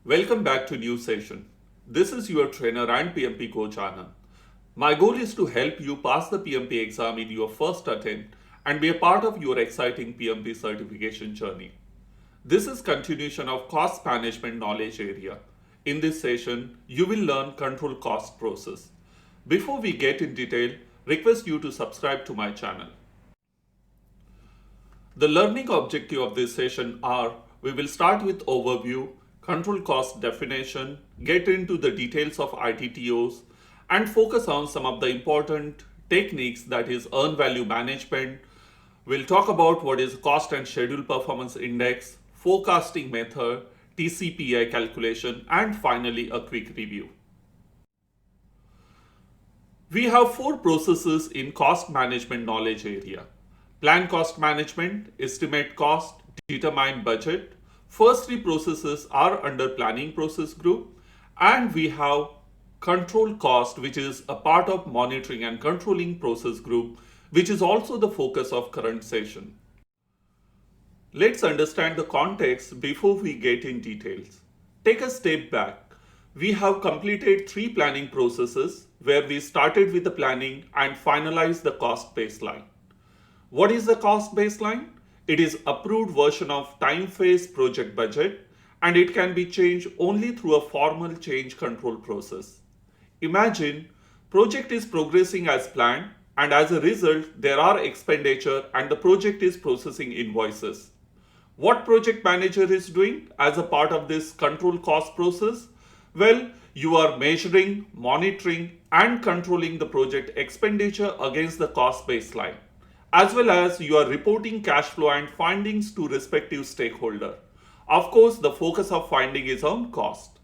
Welcome back to new session. This is your trainer and PMP coach Anand. My goal is to help you pass the PMP exam in your first attempt and be a part of your exciting PMP certification journey. This is continuation of cost management knowledge area. In this session, you will learn control cost process. Before we get in detail, request you to subscribe to my channel. The learning objective of this session are we will start with overview, control cost definition, get into the details of ITTOs, and focus on some of the important techniques that is earned value management. We'll talk about what is cost and schedule performance index, forecasting method, TCPI calculation, and finally a quick review. We have four processes in cost management knowledge area. Plan cost management, estimate cost, determine budget. First three processes are under planning process group, and we have control cost, which is a part of monitoring and controlling process group, which is also the focus of current session. Let's understand the context before we get in details. Take a step back. We have completed three planning processes where we started with the planning and finalized the cost baseline. What is the cost baseline? It is approved version of time phase project budget, and it can be changed only through a formal change control process. Imagine project is progressing as planned, and as a result there are expenditure and the project is processing invoices. What project manager is doing as a part of this control cost process? Well, you are measuring, monitoring and controlling the project expenditure against the cost baseline, as well as you are reporting cash flow and findings to respective stakeholder. Of course, the focus of finding is on cost.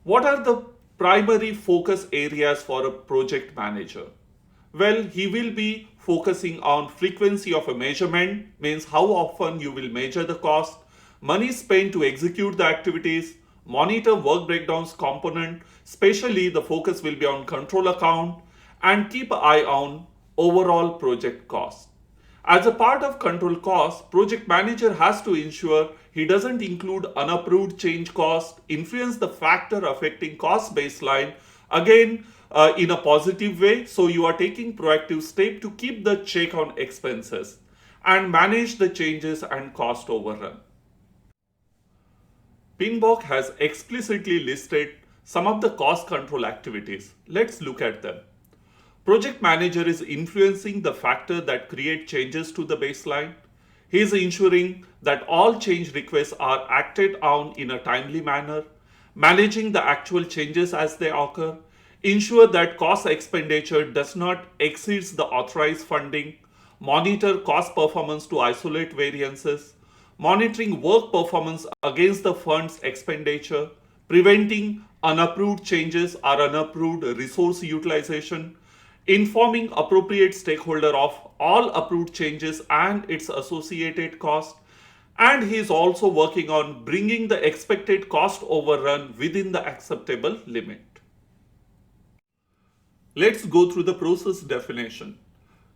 What are the primary focus areas for a project manager? Well, he will be focusing on frequency of a measurement, means how often you will measure the cost, money spent to execute the activities, monitor work breakdowns component, especially the focus will be on control account, and keep an eye on overall project cost. As a part of control cost, project manager has to ensure he doesn't include unapproved change cost, influence the factor affecting cost baseline, again in a positive way. So you are taking proactive step to keep the check on expenses and manage the changes and cost overrun. PMBOK has explicitly listed some of the cost control activities. Let's look at them. Project manager is influencing the factor that create changes to the baseline. He is ensuring that all change requests are acted on in a timely manner, managing the actual changes as they occur, ensure that cost expenditure does not exceed the authorized funding, monitor cost performance to isolate variances, monitoring work performance against the fund's expenditure, preventing unapproved changes or unapproved resource utilization, informing appropriate stakeholder of all approved changes and its associated cost, and he is also working on bringing the expected cost overrun within the acceptable limit. Let's go through the process definition.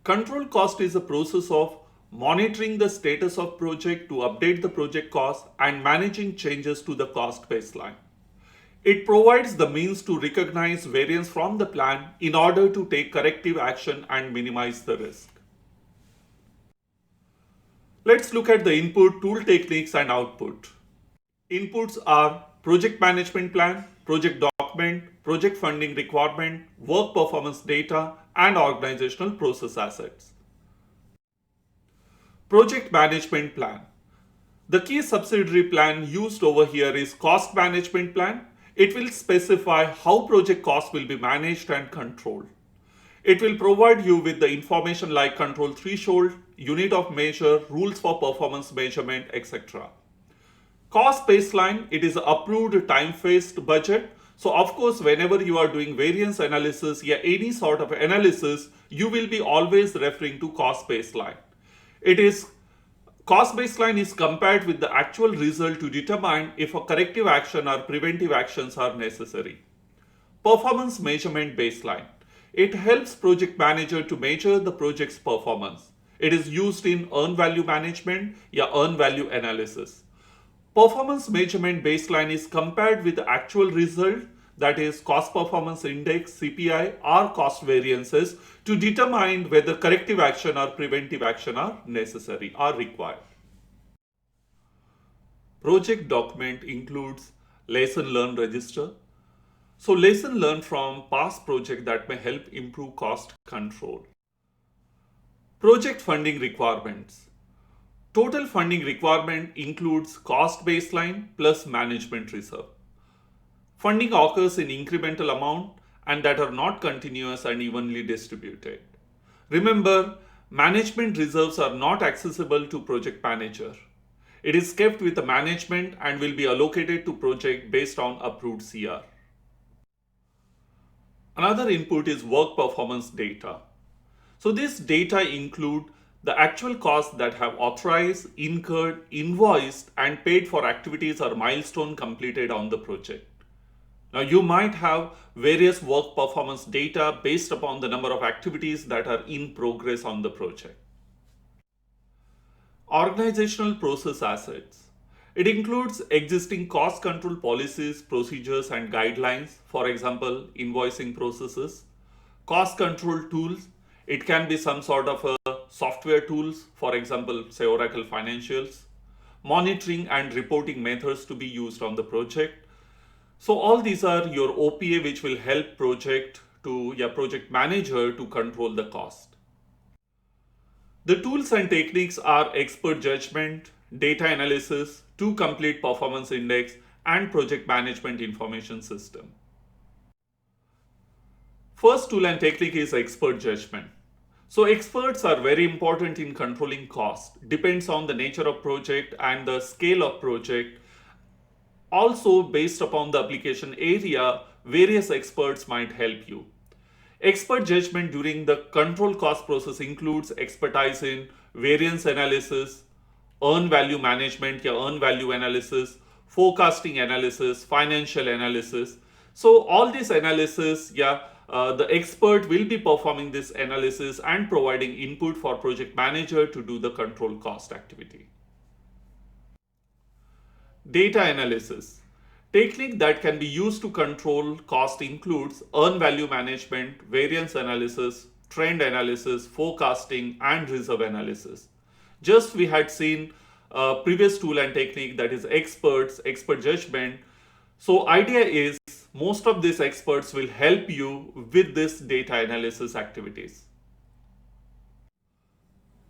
Control cost is a process of monitoring the status of project to update the project cost and managing changes to the cost baseline. It provides the means to recognize variance from the plan in order to take corrective action and minimize the risk. Let's look at the input, tool techniques and output. Inputs are project management plan, project document, project funding requirement, work performance data, and organizational process assets. Project management plan. The key subsidiary plan used over here is cost management plan. It will specify how project costs will be managed and controlled. It will provide you with the information like control threshold, unit of measure, rules for performance measurement, etc. Cost baseline, it is approved time-phased budget. So of course, whenever you are doing variance analysis, any sort of analysis, you will be always referring to cost baseline. Cost baseline is compared with the actual result to determine if a corrective action or preventive actions are necessary. Performance measurement baseline. It helps project manager to measure the project's performance. It is used in earned value management, earned value analysis. Performance measurement baseline is compared with the actual result, that is cost performance index CPI or cost variances, to determine whether corrective action or preventive action are necessary or required. Project document includes lesson learned register. So lesson learned from past project that may help improve cost control. Project funding requirements. Total funding requirement includes cost baseline plus management reserve. Funding occurs in incremental amount and that are not continuous and evenly distributed. Remember, management reserves are not accessible to project manager. It is kept with the management and will be allocated to project based on approved CR. Another input is work performance data. So this data include the actual costs that have authorized, incurred, invoiced, and paid for activities or milestone completed on the project. Now you might have various work performance data based upon the number of activities that are in progress on the project. Organizational process assets. It includes existing cost control policies, procedures, and guidelines, for example, invoicing processes, cost control tools. It can be some sort of a software tools, for example, say Oracle Financials, monitoring and reporting methods to be used on the project. So all these are your OPA, which will help project manager to control the cost. The tools and techniques are expert judgment, data analysis, to complete performance index, and project management information system. First tool and technique is expert judgment. So experts are very important in controlling cost. Depends on the nature of project and the scale of project. Also based upon the application area, various experts might help you. Expert judgment during the control cost process includes expertise in variance analysis, earn value management, earn value analysis, forecasting analysis, financial analysis. So all this analysis, the expert will be performing this analysis and providing input for project manager to do the control cost activity. Data analysis. Technique that can be used to control cost includes earn value management, variance analysis, trend analysis, forecasting, and reserve analysis. Just we had seen previous tool and technique, that is expert judgment. So idea is most of these experts will help you with this data analysis activities.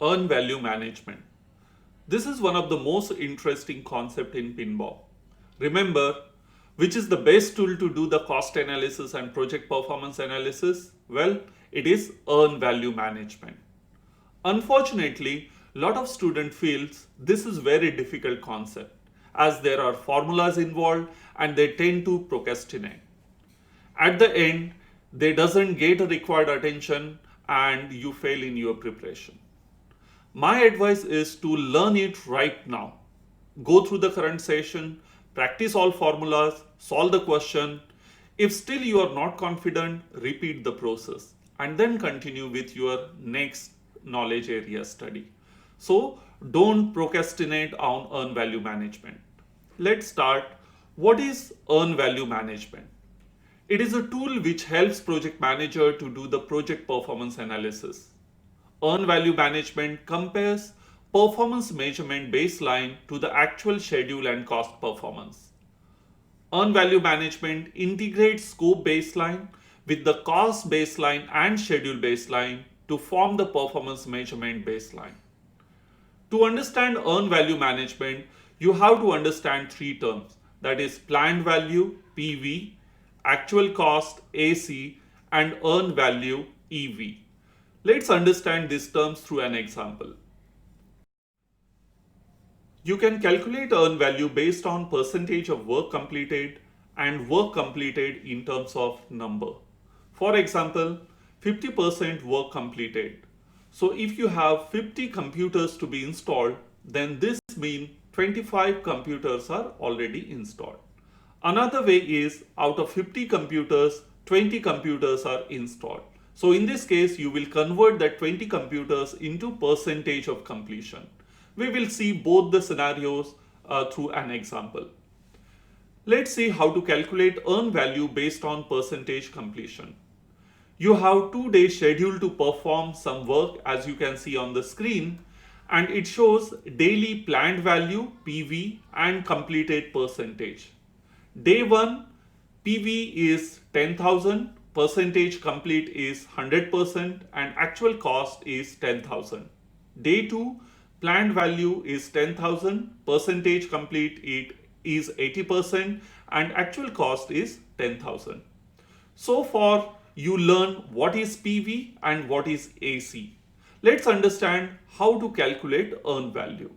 Earn value management. This is one of the most interesting concept in PMBOK. Remember, which is the best tool to do the cost analysis and project performance analysis? Well, it is earn value management. Unfortunately, a lot of student feels this is very difficult concept as there are formulas involved and they tend to procrastinate. At the end, they doesn't get a required attention and you fail in your preparation. My advice is to learn it right now. Go through the current session, practice all formulas, solve the question. If still you are not confident, repeat the process and then continue with your next knowledge area study. So don't procrastinate on earn value management. Let's start. What is earn value management? It is a tool which helps project manager to do the project performance analysis. Earn value management compares performance measurement baseline to the actual schedule and cost performance. Earn value management integrates scope baseline with the cost baseline and schedule baseline to form the performance measurement baseline. To understand earn value management, you have to understand three terms, that is planned value PV, actual cost AC, and earn value EV. Let's understand these terms through an example. You can calculate earn value based on percentage of work completed and work completed in terms of number. For example, 50% work completed. So if you have 50 computers to be installed, then this means 25 computers are already installed. Another way is out of 50 computers, 20 computers are installed. So in this case, you will convert that 20 computers into percentage of completion. We will see both the scenarios through an example. Let's see how to calculate earn value based on percentage completion. You have 2 days scheduled to perform some work, as you can see on the screen, and it shows daily planned value PV and completed percentage. Day 1 PV is 10,000, percentage complete is 100%, and actual cost is 10,000. Day 2 planned value is 10,000, percentage complete it is 80%, and actual cost is 10,000. So far you learn what is PV and what is AC. Let's understand how to calculate earn value.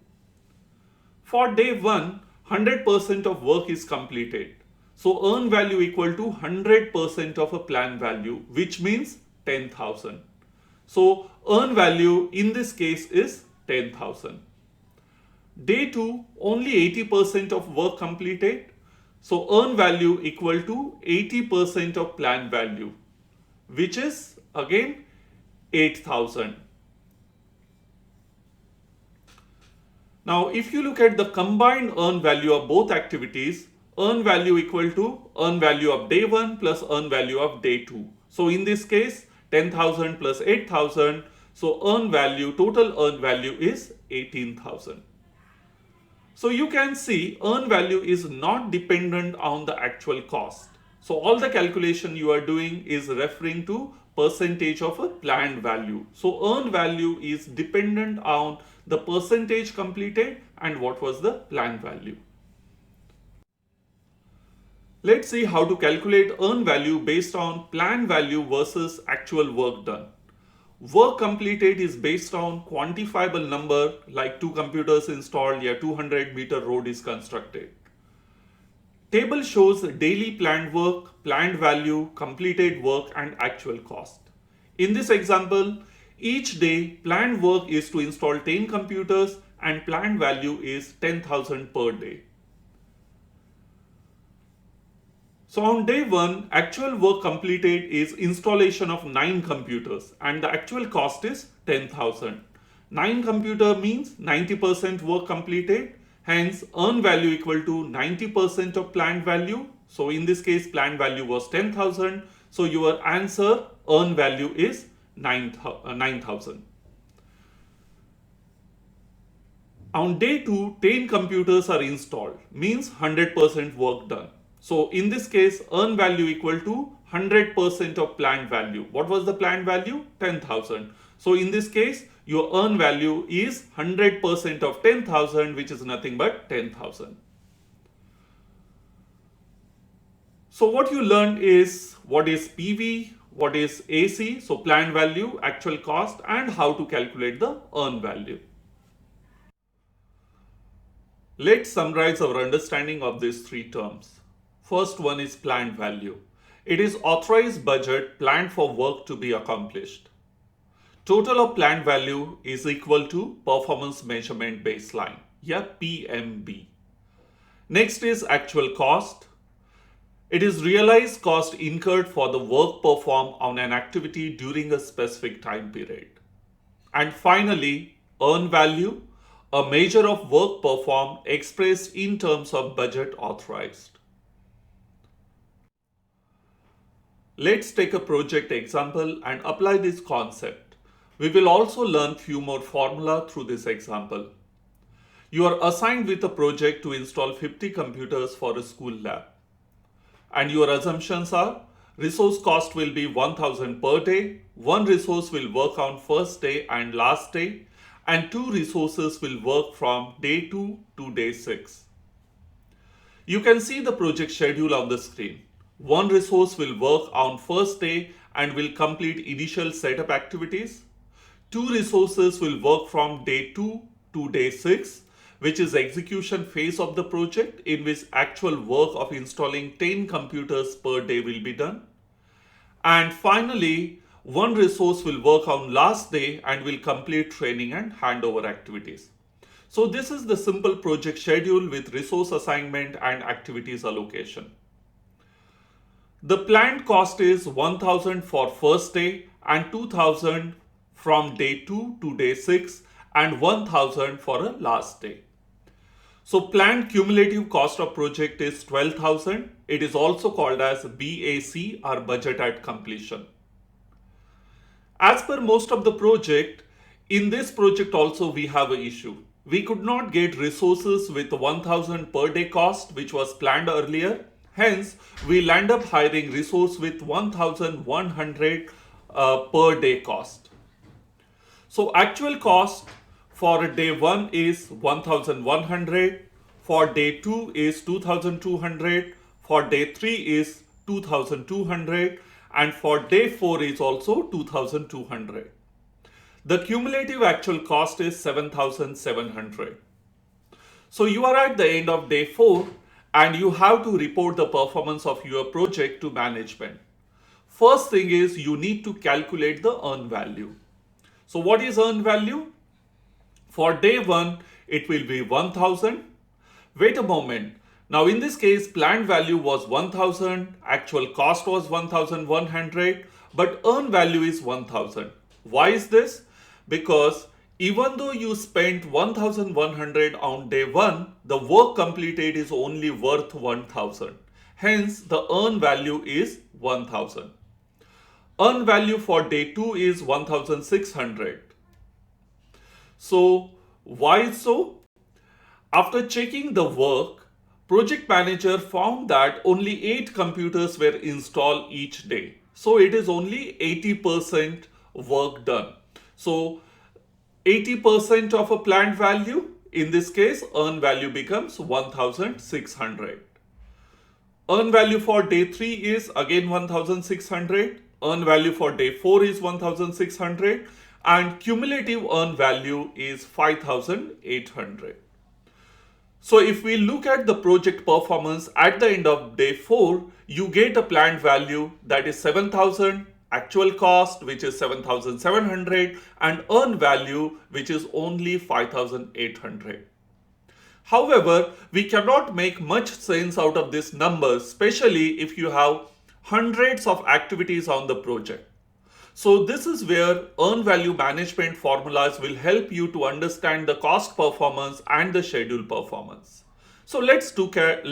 For day 1, 100% of work is completed. So earn value equal to 100% of a planned value, which means 10,000. So earn value in this case is 10,000. Day 2, only 80% of work completed. So earn value equal to 80% of planned value, which is again 8,000. Now, if you look at the combined earn value of both activities, earn value equal to earn value of day 1 plus earn value of day 2. So in this case, 10,000 plus 8,000. So total earn value is 18,000. So you can see earn value is not dependent on the actual cost. So all the calculation you are doing is referring to percentage of a planned value. So earn value is dependent on the percentage completed and what was the planned value. Let's see how to calculate earn value based on planned value versus actual work done. Work completed is based on quantifiable number like 2 computers installed, 200-meter road is constructed. Table shows daily planned work, planned value, completed work and actual cost. In this example, each day planned work is to install 10 computers and planned value is 10,000 per day. So on day 1, actual work completed is installation of 9 computers and the actual cost is 10,000. 9 computer means 90% work completed, hence earn value equal to 90% of planned value. So in this case planned value was 10,000. So your answer earn value is 9,000. On day 2, 10 computers are installed, means 100% work done. So in this case, earn value equal to 100% of planned value. What was the planned value? 10,000. So in this case, your earn value is 100% of 10,000, which is nothing but 10,000. So what you learned is what is PV, what is AC, so planned value, actual cost, and how to calculate the earn value. Let's summarize our understanding of these 3 terms. First one is planned value. It is authorized budget planned for work to be accomplished. Total of planned value is equal to performance measurement baseline, PMB. Next is actual cost. It is realized cost incurred for the work performed on an activity during a specific time period. And finally, earn value, a measure of work performed expressed in terms of budget authorized. Let's take a project example and apply this concept. We will also learn few more formula through this example. You are assigned with a project to install 50 computers for a school lab. And your assumptions are resource cost will be 1,000 per day, 1 resource will work on first day and last day, and 2 resources will work from day 2 to day 6. You can see the project schedule on the screen. 1 resource will work on first day and will complete initial setup activities. 2 resources will work from day 2 to day 6, which is execution phase of the project, in which actual work of installing 10 computers per day will be done. And finally, 1 resource will work on last day and will complete training and handover activities. So this is the simple project schedule with resource assignment and activities allocation. The planned cost is 1,000 for first day and 2,000 from day 2 to day 6 and 1,000 for a last day. So planned cumulative cost of project is 12,000. It is also called as BAC or budget at completion. As per most of the project, in this project also we have an issue. We could not get resources with 1000 per day cost which was planned earlier. Hence, we'll end up hiring resource with 1100 per day cost. So actual cost for day 1 is 1100, for day 2 is 2200, for day 3 is 2200, and for day 4 is also 2200. The cumulative actual cost is 7700. So you are at the end of day 4 and you have to report the performance of your project to management. First thing is you need to calculate the earn value. So what is earn value? For day 1, it will be 1000. Wait a moment. Now in this case, planned value was 1000, actual cost was 1100, but earn value is 1000. Why is this? Because even though you spent 1100 on day 1, the work completed is only worth 1000. Hence, the earn value is 1000. Earn value for day 2 is 1600. So, why so? After checking the work, project manager found that only 8 computers were installed each day. So, it is only 80% work done. So, 80% of a planned value, in this case, earn value becomes 1600. Earn value for day 3 is again 1600. Earn value for day 4 is 1600. And cumulative earn value is 5800. So if we look at the project performance at the end of day 4, you get a planned value that is 7000, actual cost which is 7700, and earn value which is only 5800. However, we cannot make much sense out of this number, especially if you have hundreds of activities on the project. So this is where earn value management formulas will help you to understand the cost performance and the schedule performance. So let's look at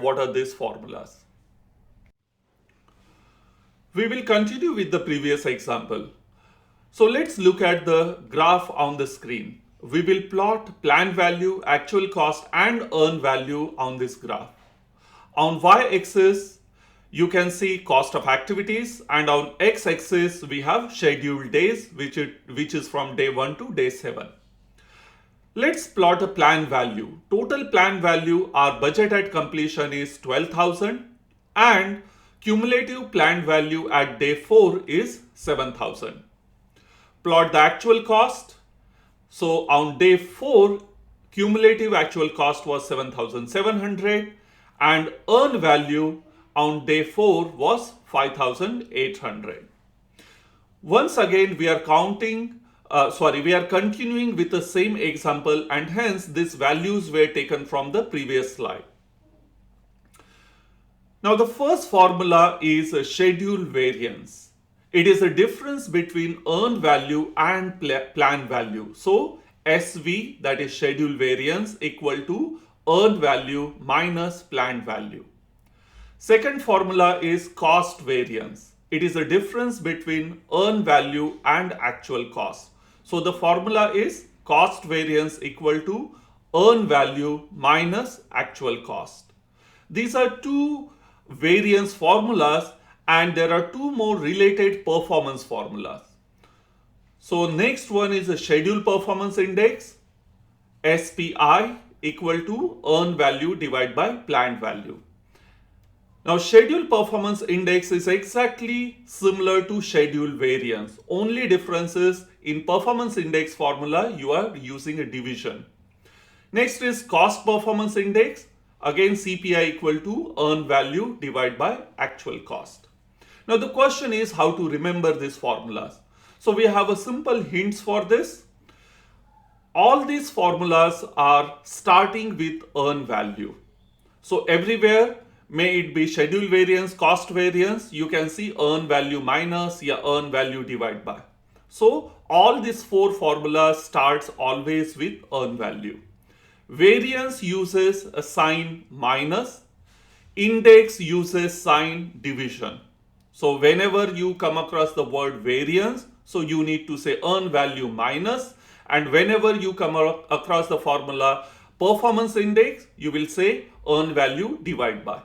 what are these formulas. We will continue with the previous example. So let's look at the graph on the screen. We will plot planned value, actual cost and earn value on this graph. On y-axis, you can see cost of activities, and on x-axis we have scheduled days which is from day 1 to day 7. Let's plot a planned value. Total planned value, our budget at completion is 12,000 and cumulative planned value at day 4 is 7,000. Plot the actual cost. So on day 4, cumulative actual cost was 7,700 and earn value on day 4 was 5800. Once again, we are continuing with the same example, and hence these values were taken from the previous slide. Now the first formula is a schedule variance. It is a difference between earn value and plan value. So SV, that is schedule variance, equal to earn value minus planned value. Second formula is cost variance. It is a difference between earn value and actual cost. So the formula is cost variance equal to earn value minus actual cost. These are two variance formulas, and there are two more related performance formulas. So next one is a schedule performance index, SPI, equal to earn value divided by planned value. Now schedule performance index is exactly similar to schedule variance. Only difference is in performance index formula you are using a division. Next is cost performance index. Again CPI equal to earn value divided by actual cost. Now the question is how to remember these formulas. So we have a simple hints for this. All these formulas are starting with earn value. So everywhere, may it be schedule variance, cost variance, you can see earn value minus या earn value divided by. So all these four formulas starts always with earn value. Variance uses a sign minus, index uses sign division. So whenever you come across the word variance, so you need to say earn value minus, and whenever you come across the formula performance index, you will say earn value divide by.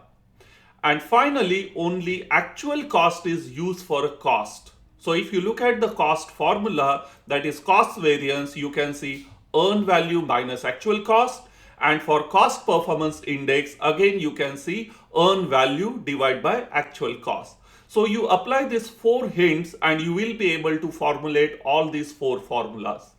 And finally, only actual cost is used for a cost. So if you look at the cost formula, that is cost variance, you can see earn value minus actual cost. And for cost performance index, again you can see earn value divided by actual cost. So you apply these 4 hints and you will be able to formulate all these 4 formulas.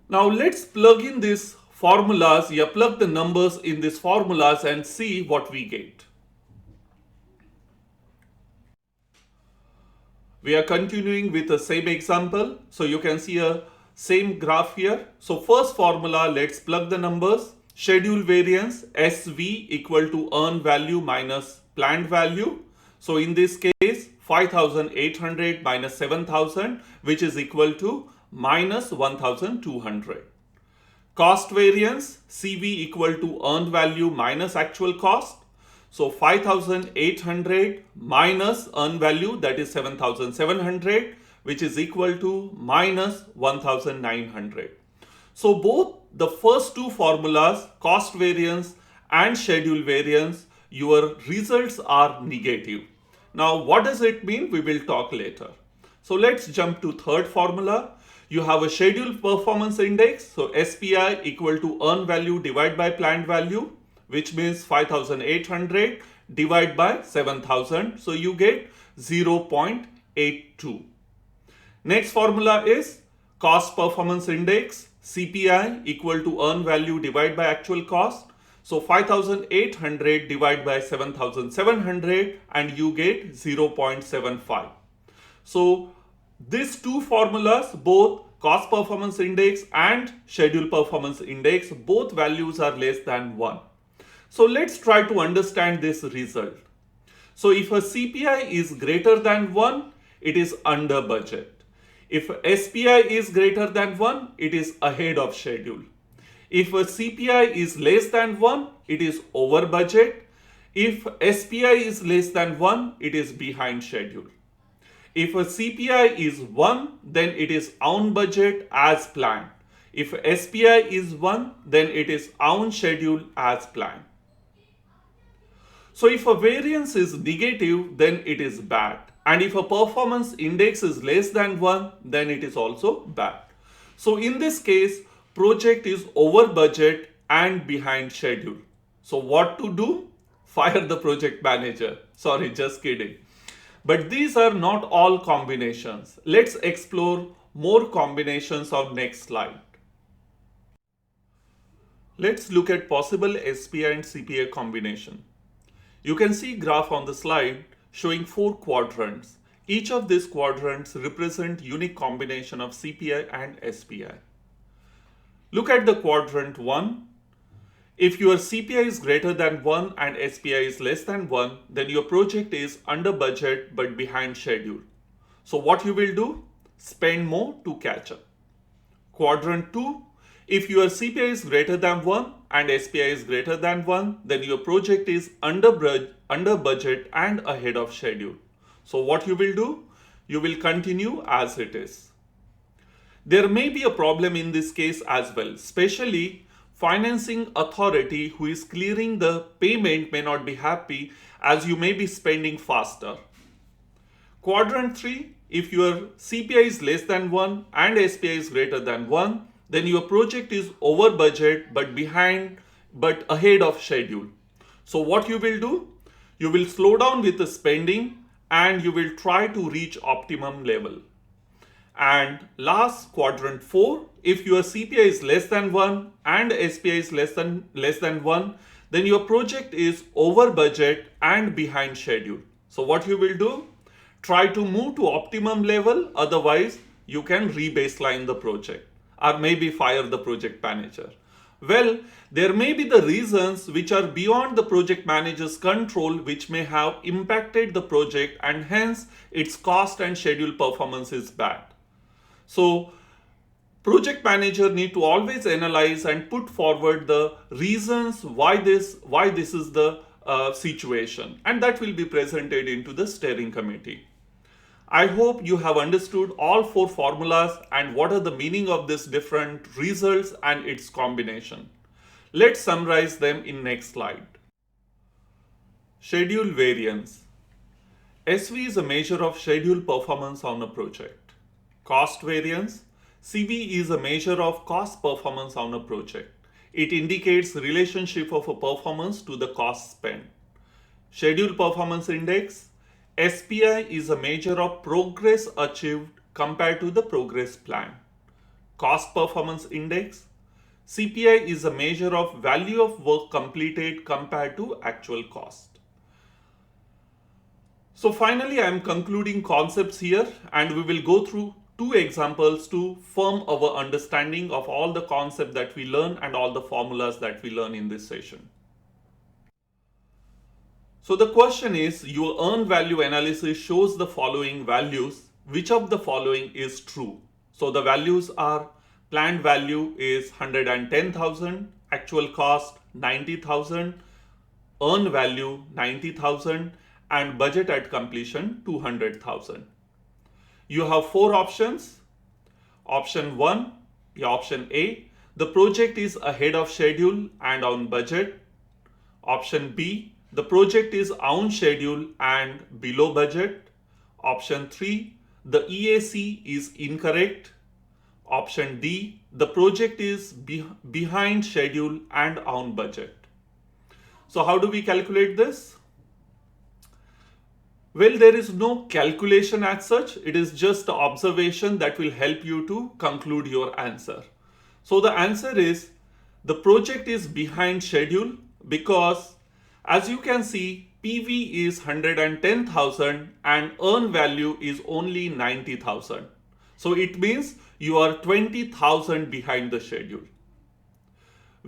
Now let's plug in these formulas, plug the numbers in these formulas and see what we get. We are continuing with the same example. So you can see a same graph here. So first formula, let's plug the numbers. Schedule variance SV equal to earn value minus planned value. So in this case, 5,800 minus 7,000, which is equal to minus 1,200. Cost variance CV equal to earned value minus actual cost. So 5,800 minus earned value, that is 7,700, which is equal to minus 1,900. So both the first 2 formulas, cost variance and schedule variance, your results are negative. Now what does it mean? We will talk later. So let's jump to third formula. You have a schedule performance index. So SPI equal to earned value divided by planned value, which means 5,800 divided by 7,000. So you get 0.82. Next formula is cost performance index, CPI equal to earned value divided by actual cost. So 5,800 divided by 7,700 and you get 0.75. So these 2 formulas, both cost performance index and schedule performance index, both values are less than 1. So let's try to understand this result. So if a CPI is greater than 1, it is under budget. If SPI is greater than 1, it is ahead of schedule. If a CPI is less than 1, it is over budget. If SPI is less than 1, it is behind schedule. If a CPI is 1, then it is on budget as planned. If SPI is 1, then it is on schedule as planned. So if a variance is negative, then it is bad. And if a performance index is less than 1, then it is also bad. So in this case, project is over budget and behind schedule. So what to do? Fire the project manager. Sorry, just kidding. But these are not all combinations. Let's explore more combinations on next slide. Let's look at possible SPI and CPI combination. You can see graph on the slide showing 4 quadrants. Each of these quadrants represent unique combination of CPI and SPI. Look at the quadrant 1. If your CPI is greater than 1 and SPI is less than 1, then your project is under budget but behind schedule. So what you will do? Spend more to catch up. Quadrant 2. If your CPI is greater than 1 and SPI is greater than 1, then your project is under budget and ahead of schedule. So what you will do? You will continue as it is. There may be a problem in this case as well, especially financing authority who is clearing the payment may not be happy as you may be spending faster. Quadrant 3, if your CPI is less than 1 and SPI is greater than 1, then your project is over budget but ahead of schedule. So what you will do? You will slow down with the spending and you will try to reach optimum level. And last, quadrant 4, if your CPI is less than 1 and SPI is less than 1, then your project is over budget and behind schedule. So what you will do? Try to move to optimum level, otherwise you can re-baseline the project or maybe fire the project manager. Well, there may be the reasons which are beyond the project manager's control which may have impacted the project and hence its cost and schedule performance is bad. So Project manager need to always analyze and put forward the reasons why this is the situation, and that will be presented into the steering committee. I hope you have understood all four formulas and what are the meaning of these different results and its combination. Let's summarize them in next slide. Schedule variance. SV is a measure of schedule performance on a project. Cost variance. CV is a measure of cost performance on a project. It indicates relationship of a performance to the cost spent. Schedule performance index. SPI is a measure of progress achieved compared to the progress plan. Cost performance index. CPI is a measure of value of work completed compared to actual cost. So finally, I am concluding concepts here, and we will go through two examples to firm our understanding of all the concepts that we learn and all the formulas that we learn in this session. So the question is, your earned value analysis shows the following values. Which of the following is true? So the values are: planned value is 110,000, actual cost 90,000, earned value 90,000, and budget at completion 200,000. You have four options. Option 1, option A, the project is ahead of schedule and on budget. Option B, the project is on schedule and below budget. Option 3, the EAC is incorrect. Option D, the project is behind schedule and on budget. So how do we calculate this? Well, there is no calculation as such. It is just the observation that will help you to conclude your answer. So the answer is, the project is behind schedule because, as you can see, PV is 110,000 and earned value is only 90,000. So it means you are 20,000 behind the schedule.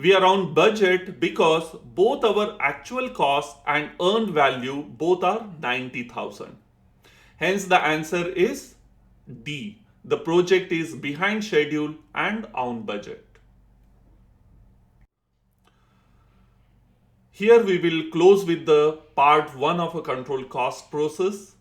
We are on budget because both our actual cost and earned value both are 90,000. Hence the answer is D. The project is behind schedule and on budget. Here we will close with the part 1 of a control cost process.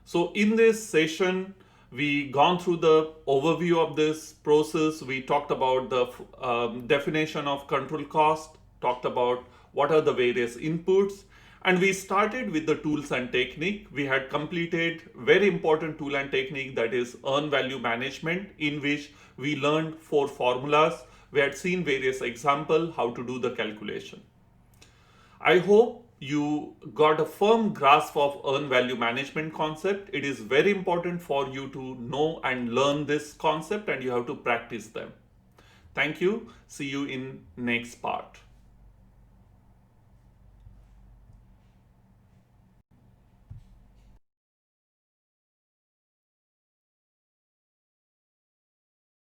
So in this session, we gone through the overview of this process. We talked about the definition of control cost, talked about what are the various inputs, and we started with the tools and technique. We had completed very important tool and technique, that is earned value management, in which we learned 4 formulas. We had seen various examples how to do the calculation. I hope you got a firm grasp of earned value management concept. It is very important for you to know and learn this concept, and you have to practice them. Thank you. See you in next part.